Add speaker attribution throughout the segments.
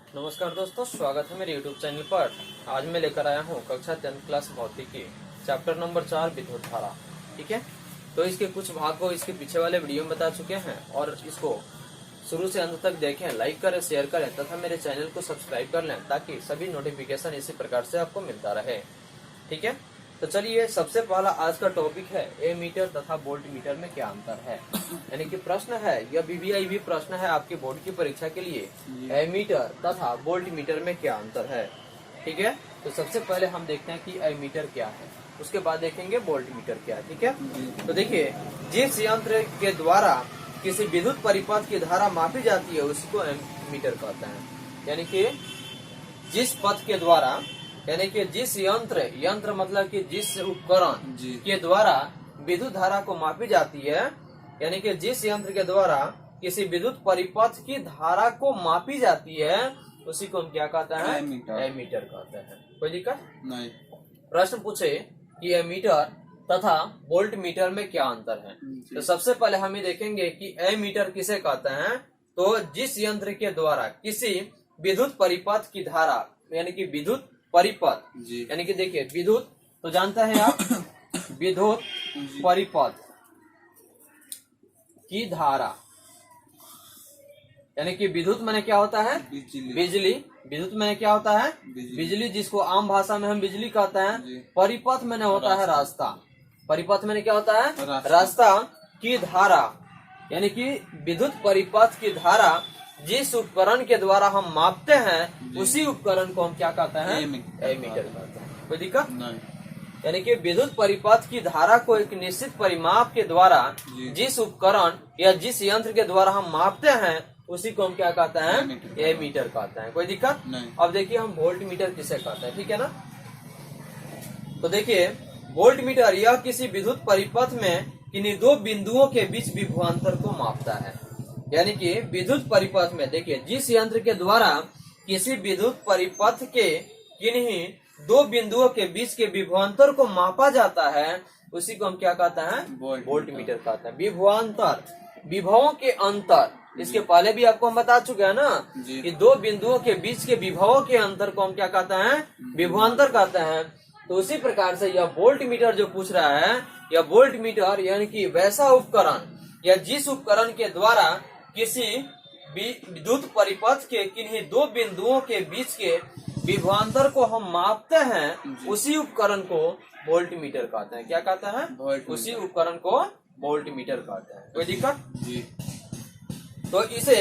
Speaker 1: नमस्कार दोस्तों, स्वागत है मेरे YouTube चैनल पर। आज मैं लेकर आया हूँ कक्षा 10th क्लास भौतिकी चैप्टर नंबर 4 विद्युत धारा। ठीक है, तो इसके कुछ भाग को इसके पीछे वाले वीडियो में बता चुके हैं और इसको शुरू से अंत तक देखें, लाइक करें, शेयर करें तथा मेरे चैनल को सब्सक्राइब कर लें ताकि सभी नोटिफिकेशन इसी प्रकार से आपको मिलता रहे। ठीक है, तो चलिए सबसे पहला आज का टॉपिक है एमीटर तथा वोल्ट मीटर में क्या अंतर है। यानी कि प्रश्न है, यह VVIP प्रश्न है आपके बोर्ड की परीक्षा के लिए। एमीटर तथा वोल्ट मीटर में क्या अंतर है। ठीक है, तो सबसे पहले हम देखते हैं कि एमीटर क्या है, उसके बाद देखेंगे वोल्ट मीटर क्या है। ठीक है, तो देखिए, जिस यंत्र के द्वारा किसी विद्युत परिपथ की धारा मापी जाती है उसको एमीटर कहते हैं। यानी कि जिस पथ के द्वारा, यानी कि जिस यंत्र मतलब कि जिस उपकरण के द्वारा विद्युत धारा को मापी जाती है, यानी कि जिस यंत्र के द्वारा किसी विद्युत परिपथ की धारा को मापी जाती है उसी को हम क्या कहते हैं, एमीटर कहते हैं। कोई दिक्कत
Speaker 2: नहीं।
Speaker 1: प्रश्न पूछे कि एमीटर तथा वोल्ट मीटर में क्या अंतर है, तो सबसे पहले हम ये देखेंगे कि एमीटर किसे कहते हैं। तो जिस यंत्र के द्वारा किसी विद्युत परिपथ की धारा, यानी कि विद्युत परिपथ, यानी कि देखिए विद्युत तो जानते हैं आप, विद्युत परिपथ की धारा, यानी कि विद्युत मैंने क्या होता है, बिजली। विद्युत मैंने क्या होता है, बिजली, जिसको आम भाषा में हम बिजली कहते हैं। परिपथ मैंने होता है रास्ता। परिपथ मैंने क्या होता है, रास्ता की धारा, यानी कि विद्युत परिपथ की धारा जिस उपकरण के द्वारा हम मापते हैं उसी उपकरण को हम क्या कहते हैं, एमीटर कहते हैं। कोई दिक्कत
Speaker 2: नहीं।
Speaker 1: यानी कि विद्युत परिपथ की धारा को एक निश्चित परिमाप के द्वारा जिस उपकरण या जिस यंत्र के द्वारा हम मापते हैं उसी को हम क्या कहते हैं, एमीटर कहते हैं। कोई दिक्कत नहीं। अब देखिए हम वोल्ट मीटर किसे कहते हैं। ठीक है ना, तो देखिए वोल्ट मीटर यह किसी विद्युत परिपथ में किन्हीं दो बिंदुओं के बीच विभवांतर को मापता है। यानी कि विद्युत परिपथ में देखिए जिस यंत्र के द्वारा किसी विद्युत परिपथ के किन्हीं दो बिंदुओं के बीच के विभवांतर को मापा जाता है उसी को हम क्या कहते हैं, वोल्ट मीटर कहते हैं। विभवांतर, विभवों के अंतर, इसके पहले भी आपको हम बता चुके हैं ना कि दो बिंदुओं के बीच के विभवों के अंतर को हम क्या कहते हैं, विभवांतर कहते हैं। तो उसी प्रकार से यह वोल्ट मीटर जो पूछ रहा है, यह वोल्ट मीटर यानी कि वैसा उपकरण या जिस उपकरण के द्वारा किसी विद्युत परिपथ के किन्हीं दो बिंदुओं के बीच के विभवांतर को हम मापते हैं उसी उपकरण को वोल्ट मीटर कहते हैं। क्या कहते हैं, उसी उपकरण को वोल्ट मीटर कहते हैं। कोई दिक्कत जी। तो इसे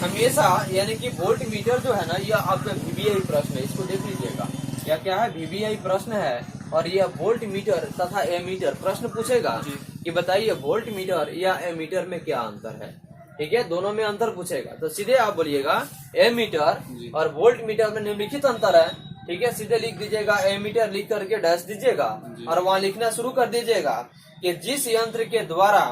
Speaker 1: हमेशा, यानी कि वोल्ट मीटर जो है ना, यह आपका VVI प्रश्न है, इसको देख लीजिएगा। यह क्या है, VVI प्रश्न है और यह वोल्ट मीटर तथा एमीटर प्रश्न पूछेगा कि बताइए वोल्ट मीटर या एमीटर में क्या अंतर है। ठीक है, दोनों में अंतर पूछेगा तो सीधे आप बोलिएगा एमीटर और वोल्ट मीटर में निम्नलिखित अंतर है। ठीक है, सीधे लिख दीजिएगा, एमीटर लिख करके डैश दीजिएगा और वहाँ लिखना शुरू कर दीजिएगा कि जिस यंत्र के द्वारा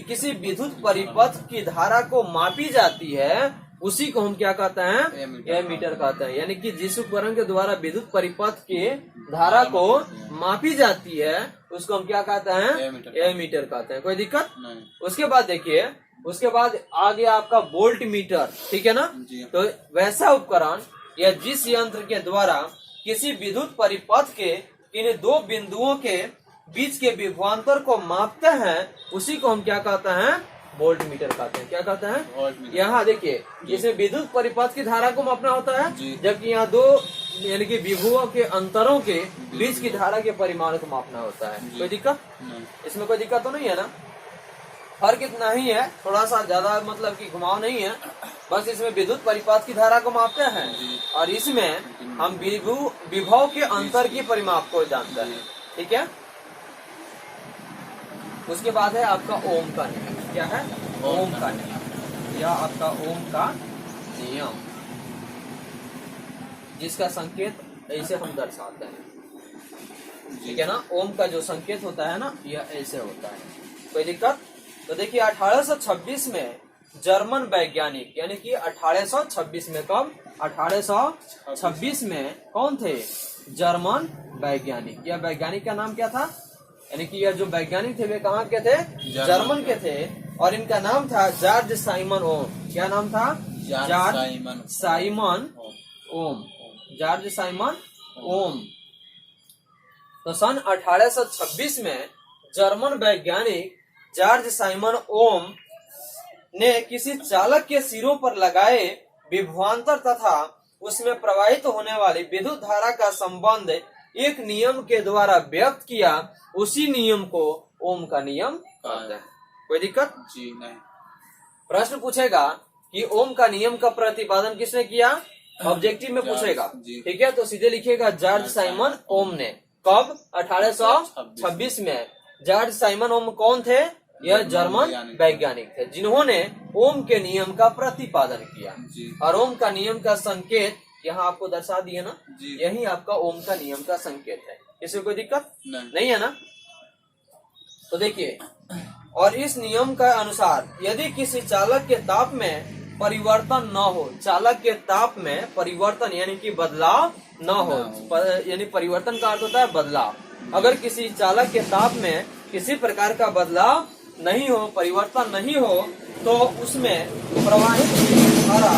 Speaker 1: किसी विद्युत परिपथ की धारा को मापी जाती है उसी को हम क्या कहते हैं, एमीटर कहते हैं। यानी कि जिस उपकरण के द्वारा विद्युत परिपथ की धारा को मापी जाती है उसको हम क्या कहते हैं, एमीटर कहते हैं। कोई दिक्कत नहीं। उसके बाद देखिए, उसके बाद आ गया आपका वोल्ट मीटर। ठीक है ना, तो वैसा उपकरण या जिस यंत्र के द्वारा किसी विद्युत परिपथ के किन्हीं दो बिंदुओं के बीच के विभवांतर को मापते हैं उसी को हम क्या कहते हैं, वोल्ट मीटर कहते हैं। क्या कहते हैं, यहाँ देखिए इसमें विद्युत परिपथ की धारा को मापना होता है, जबकि यहाँ दो यानी कि विभवों के अंतरों के बीच की धारा के परिमाण को मापना होता है। कोई दिक्कत, इसमें कोई दिक्कत तो नहीं है ना। फर्क इतना ही है, थोड़ा सा ज्यादा मतलब कि घुमाव नहीं है, बस इसमें विद्युत परिपथ की धारा को मापते हैं और इसमें हम विभव के अंतर की परिमाप को जानते हैं। ठीक है, उसके बाद है आपका ओम का नियम। क्या है, ओम का नियम, या आपका ओम का नियम, जिसका संकेत ऐसे हम दर्शाते हैं। ठीक है ना, ओम का जो संकेत होता है ना, यह ऐसे होता है। कोई दिक्कत, तो देखिए 1826 में जर्मन वैज्ञानिक, यानी कि 1826 में, कब, 1826 में कौन थे, जर्मन वैज्ञानिक। यह वैज्ञानिक का नाम क्या था, यानी कि यह जो वैज्ञानिक थे वे कहाँ के थे, जर्मन के थे और इनका नाम था जॉर्ज साइमन ओम। क्या नाम था, जॉर्ज साइमन ओम। जॉर्ज साइमन ओम। तो सन 1826 में जर्मन वैज्ञानिक जॉर्ज साइमन ओम ने किसी चालक के सिरों पर लगाए विभवांतर तथा उसमें प्रवाहित होने वाली विद्युत धारा का संबंध एक नियम के द्वारा व्यक्त किया। उसी नियम को ओम का नियम कहते हैं। कोई दिक्कत?
Speaker 2: जी नहीं।
Speaker 1: प्रश्न पूछेगा कि ओम का नियम का प्रतिपादन किसने किया? ऑब्जेक्टिव में पूछेगा, ठीक है। तो सीधे लिखिएगा जॉर्ज साइमन ओम ने। कब? 1826 में। जॉर्ज साइमन ओम कौन थे? यह जर्मन वैज्ञानिक थे जिन्होंने ओम के नियम का प्रतिपादन किया। और ओम का नियम का संकेत यहाँ आपको दर्शा दिए ना, यही आपका ओम का नियम का संकेत है। इसमें कोई दिक्कत नहीं है ना? तो देखिए, और इस नियम का अनुसार यदि किसी चालक के ताप में परिवर्तन न हो, चालक के ताप में परिवर्तन यानी कि बदलाव न हो, यानी परिवर्तन का अर्थ होता है बदलाव। अगर किसी चालक के ताप में किसी प्रकार का बदलाव नहीं हो, परिवर्तन नहीं हो, तो उसमें प्रवाहित धारा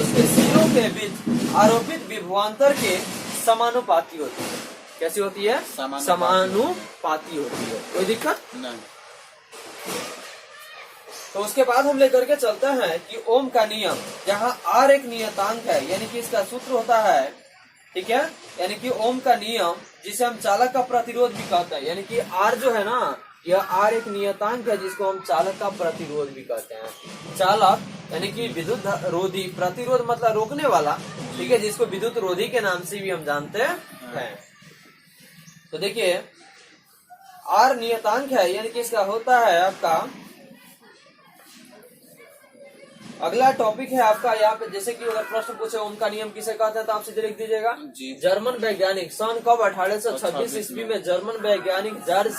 Speaker 1: उसके सिरों के बीच आरोपित विभवांतर के समानुपाती होती है। कैसी होती है? समानुपाती होती है। कोई दिक्कत
Speaker 2: नहीं।
Speaker 1: तो उसके बाद हम लेकर के चलते हैं कि ओम का नियम, जहाँ R एक नियतांक है, यानी कि इसका सूत्र होता है, ठीक है। यानी कि ओम का नियम जिसे हम चालक का प्रतिरोध भी कहते हैं, यानी कि R जो है ना, यह R एक नियतांक है जिसको हम चालक का प्रतिरोध भी कहते हैं। चालक यानी कि विद्युत रोधी, प्रतिरोध मतलब रोकने वाला, ठीक है, जिसको विद्युत रोधी के नाम से भी हम जानते हैं। तो देखिए, R नियतांक है, यानी कि इसका होता है आपका, अगला टॉपिक है आपका यहाँ पे, जैसे कि अगर प्रश्न पूछे ओम का नियम किसे कहते हैं तो आप सीधे लिख दीजिएगा जर्मन वैज्ञानिक। सन कब? 1826 ईस्वी में जर्मन वैज्ञानिक जॉर्ज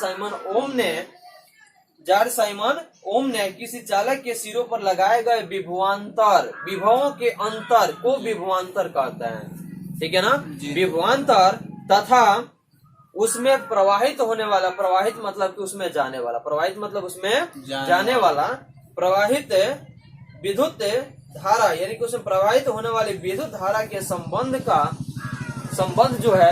Speaker 1: साइमन ओम ने किसी चालक के सिरों पर लगाए गए विभवांतर, विभवों के अंतर को विभवांतर कहते हैं, ठीक है ना। विभवांतर तथा उसमें प्रवाहित होने वाला, प्रवाहित मतलब कि उसमें जाने वाला, प्रवाहित मतलब उसमें जाने वाला, प्रवाहित विद्युत धारा यानी कि उसमें प्रवाहित होने वाली विद्युत धारा के संबंध जो है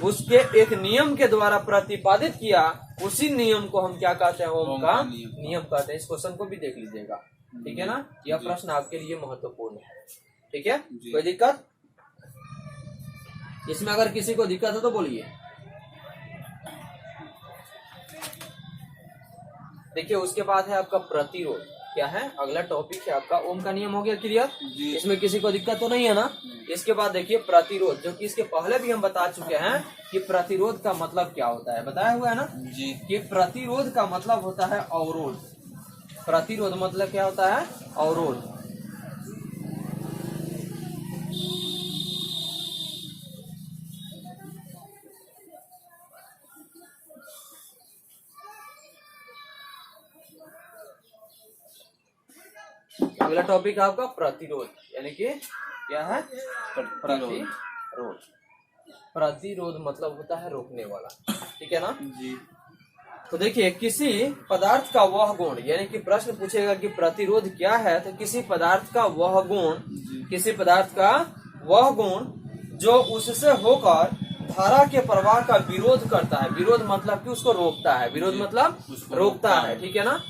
Speaker 1: उसके एक नियम के द्वारा प्रतिपादित किया। उसी नियम को हम क्या कहते हैं? ओम का नियम कहते हैं। इस क्वेश्चन को भी देख लीजिएगा, ठीक है ना। यह प्रश्न आपके लिए महत्वपूर्ण है, ठीक है। कोई दिक्कत? इसमें अगर किसी को दिक्कत हो तो बोलिए। देखिए, उसके बाद है आपका प्रतिरोध। क्या है? अगला टॉपिक है आपका ओम का नियम। हो गया क्लियर? इसमें किसी को दिक्कत तो नहीं है ना? इसके बाद देखिए प्रतिरोध, जो कि इसके पहले भी हम बता चुके हैं कि प्रतिरोध का मतलब क्या होता है। बताया हुआ है ना जी, कि प्रतिरोध का मतलब होता है अवरोध। प्रतिरोध मतलब क्या होता है? अवरोध। अगला टॉपिक आपका प्रतिरोध, यानी कि क्या है? प्रतिरोध। प्रतिरोध मतलब होता है रोकने वाला, ठीक है ना जी। तो देखिए, किसी पदार्थ का वह गुण, यानी कि प्रश्न पूछेगा कि प्रतिरोध क्या है, तो किसी पदार्थ का वह गुण, किसी पदार्थ का वह गुण जो उससे होकर धारा के प्रवाह का विरोध करता है। विरोध मतलब कि उसको रोकता है, विरोध मतलब रोकता है, ठीक है ना।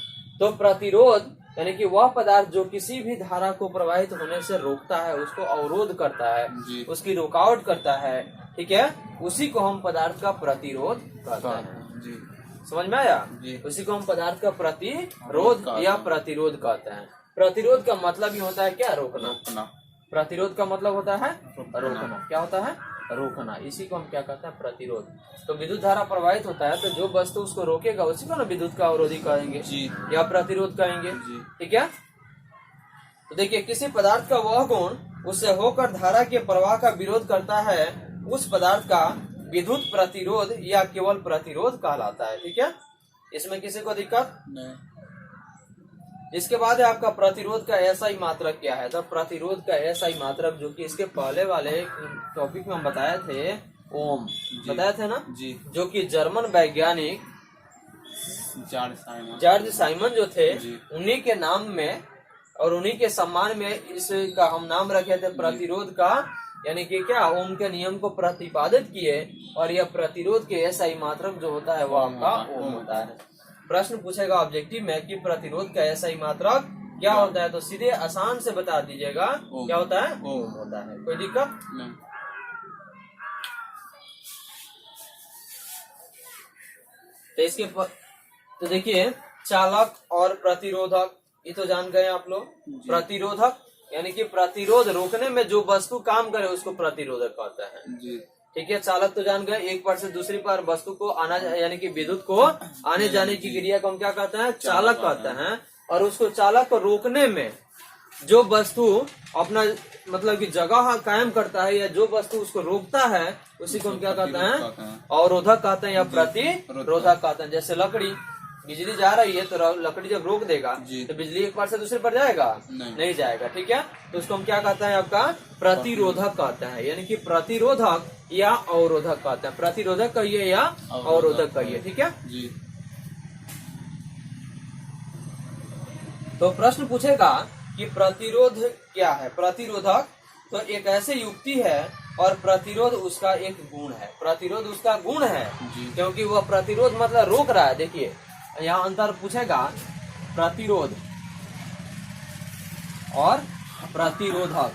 Speaker 1: तो प्रतिरोध यानी कि वह पदार्थ जो किसी भी धारा को प्रवाहित होने से रोकता है, उसको अवरोध करता है, उसकी रोकावट करता है, ठीक है, उसी को हम पदार्थ का प्रतिरोध कहते हैं जी। समझ में आया? उसी को हम पदार्थ का प्रतिरोध या प्रतिरोध कहते हैं। प्रतिरोध का मतलब ही होता है क्या? रोकना। प्रतिरोध का मतलब होता है रोकना। क्या होता है? रोकना। इसी को हम क्या कहते हैं? प्रतिरोध। तो विद्युत धारा प्रवाहित होता है, तो जो वस्तु उसको रोकेगा उसी को ना विद्युत का अवरोधी कहेंगे या प्रतिरोध कहेंगे, ठीक है। तो देखिए, किसी पदार्थ का वह गुण उससे होकर धारा के प्रवाह का विरोध करता है, उस पदार्थ का विद्युत प्रतिरोध या केवल प्रतिरोध कहलाता है, ठीक है। इसमें किसी को दिक्कत नहीं। इसके बाद है आपका प्रतिरोध का एसआई मात्रक क्या है। तो प्रतिरोध का एसआई मात्रक, जो कि इसके पहले वाले टॉपिक में हम बताए थे, ओम बताए थे ना जी, जो कि जर्मन वैज्ञानिक जॉर्ज साइमन जो थे, उन्हीं के नाम में और उन्हीं के सम्मान में इसका हम नाम रखे थे प्रतिरोध का, यानी कि क्या ओम के नियम को प्रतिपादित किए, और यह प्रतिरोध के एसआई मात्रक जो होता है वो आपका ओम होता है। प्रश्न पूछेगा ऑब्जेक्टिव में कि प्रतिरोध का एसआई मात्रक क्या होता है, तो सीधे आसान से बता दीजिएगा क्या होता है, ओम होता है। कोई दिक्कत
Speaker 2: नहीं।
Speaker 1: तो इसके तो देखिए चालक और प्रतिरोधक, ये तो जान गए आप लोग। प्रतिरोधक यानी कि प्रतिरोध रोकने में जो वस्तु काम करे उसको प्रतिरोधक कहते हैं
Speaker 2: जी।
Speaker 1: ठीक है। चालक तो जान गए, एक पार से दूसरी पार वस्तु को आना यानी कि विद्युत को आने जाने की क्रिया को हम क्या कहते हैं, चालक कहते हैं। और उसको चालक को रोकने में जो वस्तु अपना मतलब कि जगह कायम करता है, या जो वस्तु उसको रोकता है उसी को हम क्या कहते हैं, अवरोधक कहते हैं या प्रतिरोधक कहते हैं। जैसे लकड़ी, बिजली जा रही है तो लकड़ी जब रोक देगा तो बिजली एक पार से दूसरे पर जाएगा, नहीं जाएगा, ठीक है। तो उसको हम क्या कहते हैं, आपका प्रतिरोधक कहते हैं, यानी कि प्रतिरोधक या अवरोधक कहते हैं। प्रतिरोधक कहिए या अवरोधक कहिए, ठीक है
Speaker 2: जी।
Speaker 1: तो प्रश्न पूछेगा कि प्रतिरोध क्या है। प्रतिरोधक तो एक ऐसी युक्ति है और प्रतिरोध उसका एक गुण है। प्रतिरोध उसका गुण है क्योंकि वह प्रतिरोध मतलब रोक रहा है। देखिए यहाँ अंतर पूछेगा, प्रतिरोध और प्रतिरोधक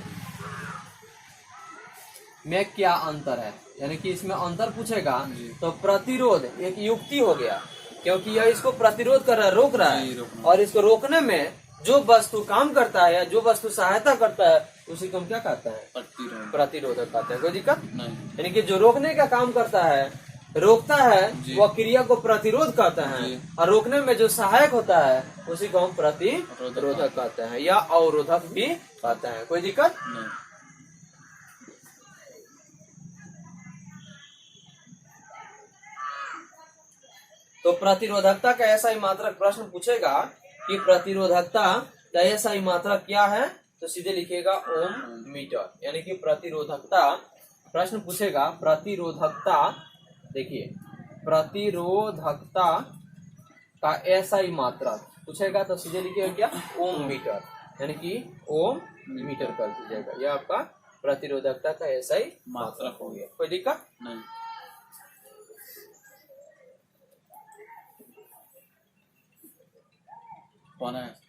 Speaker 1: में क्या अंतर है, यानी कि इसमें अंतर पूछेगा। तो प्रतिरोध एक युक्ति हो गया क्योंकि यह इसको प्रतिरोध कर रहा है, रोक रहा है, और इसको रोकने में जो वस्तु काम करता है, जो वस्तु सहायता करता है उसी को हम क्या कहते हैं, प्रतिरोधक कहते हैं। कोई दिक्कत
Speaker 2: नहीं।
Speaker 1: यानी कि जो रोकने का काम करता है, रोकता है, वह क्रिया को प्रतिरोध कहते हैं, और रोकने में जो सहायक होता है उसी को हम प्रतिरोधक कहते हैं या अवरोधक भी कहते हैं। कोई दिक्कत
Speaker 2: नहीं।
Speaker 1: तो प्रतिरोधकता का ऐसा ही मात्रक प्रश्न पूछेगा कि प्रतिरोधकता का ऐसा ही मात्रक क्या है, तो सीधे लिखेगा ओम मीटर। यानी कि प्रतिरोधकता प्रश्न पूछेगा, प्रतिरोधकता देखिए प्रतिरोधकता का ऐसा ही मात्रक पूछेगा तो सीधे लिखिएगा क्या, ओम मीटर, यानी कि ओम मीटर कर दीजिएगा। यह आपका प्रतिरोधकता का ऐसा ही मात्रक हो गया। कोई दिक्कत
Speaker 2: नहीं। कौन है?